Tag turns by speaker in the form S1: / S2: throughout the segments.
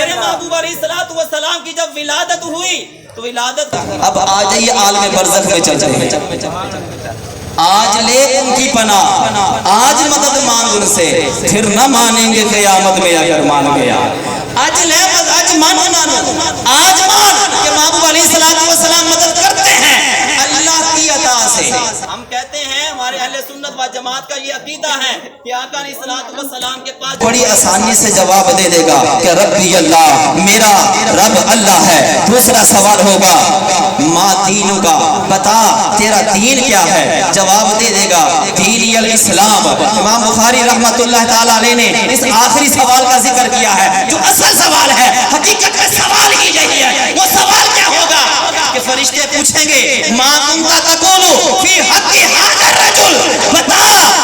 S1: میرے محبوب علیہ الصلوۃ والسلام کی جب ولادت ہوئی تو ولادت اب آ جائیے عالم برزخ میں چلتے ہیں، آج لے ان کی پناہ، آج مدد مانگ ان سے، پھر نہ مانیں گے قیامت میں اگر مان گیا۔ آج لے آج مانو آج مان کہ محبوب علیہ الصلوۃ والسلام مدد کرتے ہیں اللہ کی عطا سے۔ ہم کہتے ہیں ہمارے اہل سنت و جماعت کا یہ عقیدہ ہے کہ آقا علیہ الصلوۃ والسلام کے پاس بڑی آسانی سے جواب دے دے گا کہ ربی اللہ، میرا رب اللہ ہے۔ دوسرا سوال ہوگا ما دین کا، بتا تیرا دین کیا ہے؟ جواب دے دے گا دین الاسلام۔ امام بخاری رحمت اللہ تعالی علیہ نے اس آخری سوال کا ذکر کیا ہے جو اصل سوال ہے، حقیقت میں سوال ہی یہی ہے۔ وہ سوال کیا ہوگا کہ فرشتے پوچھیں گے ما کنت تقول فی حق ھذا الرجل، بتا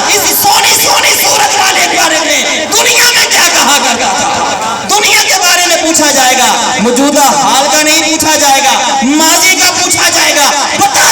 S1: اس سونی سونی صورت والے کے بارے میں دنیا میں کیا کہا کرتا تھا؟ دنیا کے بارے میں پوچھا جائے گا، موجودہ حال کا نہیں پوچھا جائے گا، ماضی کا پوچھا جائے گا۔ بتا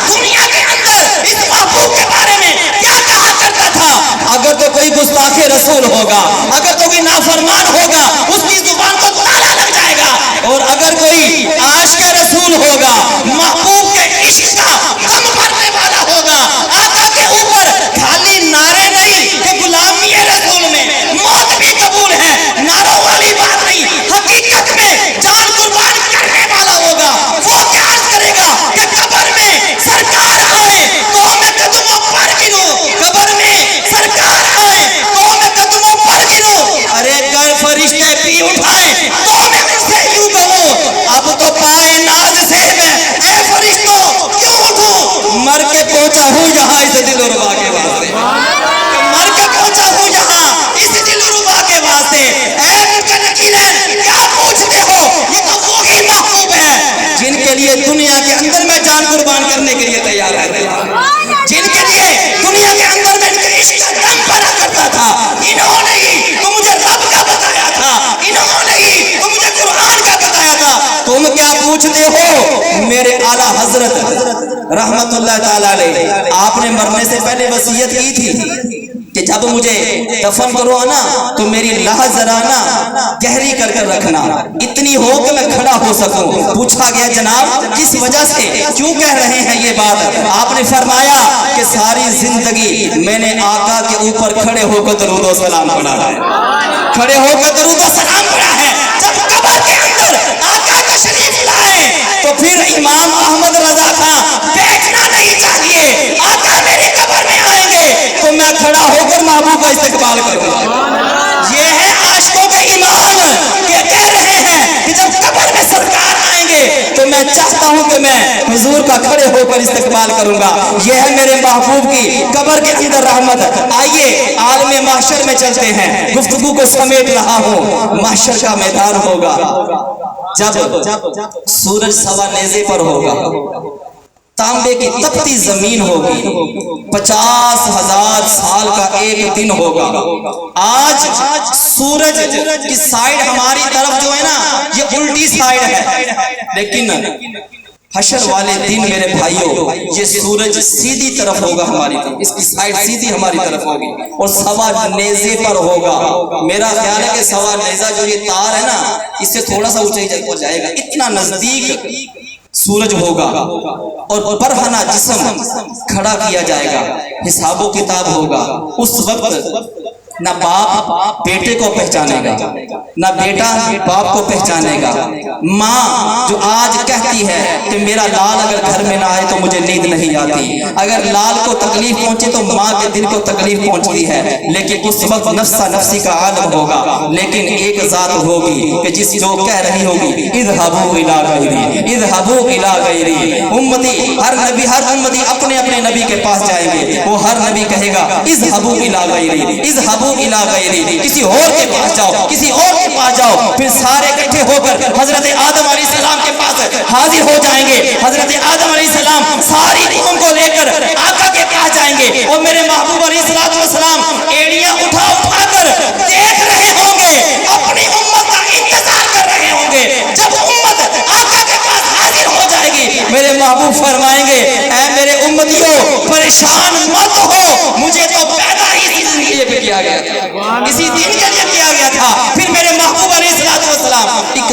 S1: دنیا کے اندر اس محبوب کے بارے میں کیا کہا کرتا تھا؟ اگر تو کوئی گستاخ رسول ہوگا، اگر تو کوئی نافرمان ہوگا، اس کی زبان کو تالا لگ جائے گا، اور اگر کوئی عاشق رسول ہوگا، محبوب کے عشق کا غم بھرنے والا ہوگا، آقا کے اوپر خالی نعرے نہیں کہ غلامی رسول میں موت بھی قبول ہے، نعروں والی بات نہیں، حقیقت میں جان قربان کرنے والا ہوگا، وہ کیا عرض کرے گا کہ قبر میں سرکار آئے تو میں قدموں پر گنوں، قبر میں سرکار آئے تو میں قدموں پر گنوں، ارے گر فرشتے پی اٹھائے تو میں ان سے یوں کہوں اب تو پائے ناز سے میں اے فرشتوں کیوں اٹھوں؟ مر کے پہنچا ہوں یہاں اس دل و ربا کے واسطے، مر کے پہنچا ہوں یہاں اس دل و ربا کے واسطے۔ اے ممکن نکیلین کیا پوچھتے ہو؟ یہ تو وہی محبوب ہے جن کے لیے دنیا کے اندر میں جان قربان کرنے کے لیے تیار ہے، جن کے لیے دنیا کے اندر میں ان کے عشق کا دم بھرا کرتا تھا۔ انہوں نے ہی تو مجھے رب کا بتایا تھا، انہوں نے ہی تو مجھے قرآن کا بتایا تھا۔ تم کیا پوچھتے ہو؟ میرے اعلیٰ حضرت رحمت اللہ تعالی علیہ آپ نے مرنے سے پہلے وصیت کی تھی کہ جب مجھے دفن کرو نا تو میری لاہ ذرا نا گہری کر کر رکھنا، اتنی ہو کہ میں کھڑا ہو سکوں۔ پوچھا گیا جناب کس وجہ سے، کیوں کہہ رہے ہیں یہ بات؟ آپ نے فرمایا کہ ساری زندگی میں نے آقا کے اوپر کھڑے ہو کر درود و سلام پڑھا ہے، کھڑے ہو کر درود و سلام پڑھا ہے۔ جب قبر کے اندر آقا تشریف لائے تو پھر امام احمد رضا خان بیٹھنا نہیں چاہیے، آقا میری قبر میں آئیں گے تو میں کھڑا ہو کر محبوب کا استقبال کروں گا۔ یہ ہے عاشقوں کے ایمان کہ کہہ رہے ہیں کہ جب قبر میں سرکار آئیں گے تو میں چاہتا ہوں کہ میں حضور کا کھڑے ہو کر استقبال کروں گا۔ یہ ہے میرے محبوب کی قبر کے اندر رحمت۔ آئیے عالم محشر میں چلتے ہیں، گفتگو کو سمیٹ رہا ہوں۔ محشر کا میدان ہوگا جب سورج سوا نیزے پر ہوگا، تانبے کی تپتی زمین ہوگی، 50,000 سال کا ایک دن ہوگا۔ آج سورج کی سائیڈ ہماری طرف جو ہے نا یہ الٹی سائیڈ ہے، لیکن حشر والے دن میرے بھائیوں یہ سورج سیدھی طرف ہوگا ہماری طرف، اس کی سائیڈ سیدھی ہماری طرف ہوگی اور سوا نیزے پر ہوگا۔ میرا خیال ہے کہ سوا نیزہ جو یہ تار ہے نا اس سے تھوڑا سا اونچائی ہو جائے گا، اتنا نزدیک سورج ہوگا اور برہنہ جسم کھڑا کیا جائے گا، حساب و کتاب ہوگا۔ اس وقت نہ باپ بیٹے کو پہچانے گا، نہ بیٹا باپ کو پہچانے گا۔ ماں جو آج کہتی ہے کہ میرا لال اگر گھر میں نہ آئے تو مجھے نیند نہیں آتی، اگر لال کو تکلیف پہنچے تو ماں کے دل کو تکلیف پہنچتی ہے، لیکن اس وقت نفسا نفسی کا عالم ہوگا۔ لیکن ایک ذات ہوگی کہ جس جو کہہ رہی ہوگی اذهبوا الى غیری، اذهبوا الى غیری۔ امتی ہر امتی اپنے اپنے نبی کے پاس جائیں گے، وہ ہر نبی کہے گا اذهبوا الى غیری، اذهبوا الى غیری، کسی اور کے پاس جاؤ، کسی اور کے پاس جاؤ۔ پھر سارے اکٹھے ہو کر حضرت آدم علیہ السلام کے پاس حاضر ہو جائیں گے۔ حضرت آدم علیہ السلام ساری قوم کو لے کر آقا کے پاس جائیں گے اور میرے محبوب علیہ السلام ایڑیاں اٹھا اٹھا کر دیکھ رہے ہوں گے، اپنی امت کا انتظار کر رہے ہوں گے۔ جب امت آقا کے پاس حاضر ہو جائے گی میرے محبوب فرمائیں گے اے میرے امتیوں پریشان مت ہو، مجھے تو پیدا ہی کیا گیا تھا، اسی دین کے لیے کیا گیا تھا۔ پھر میرے محبوب علیہ السلام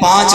S1: 5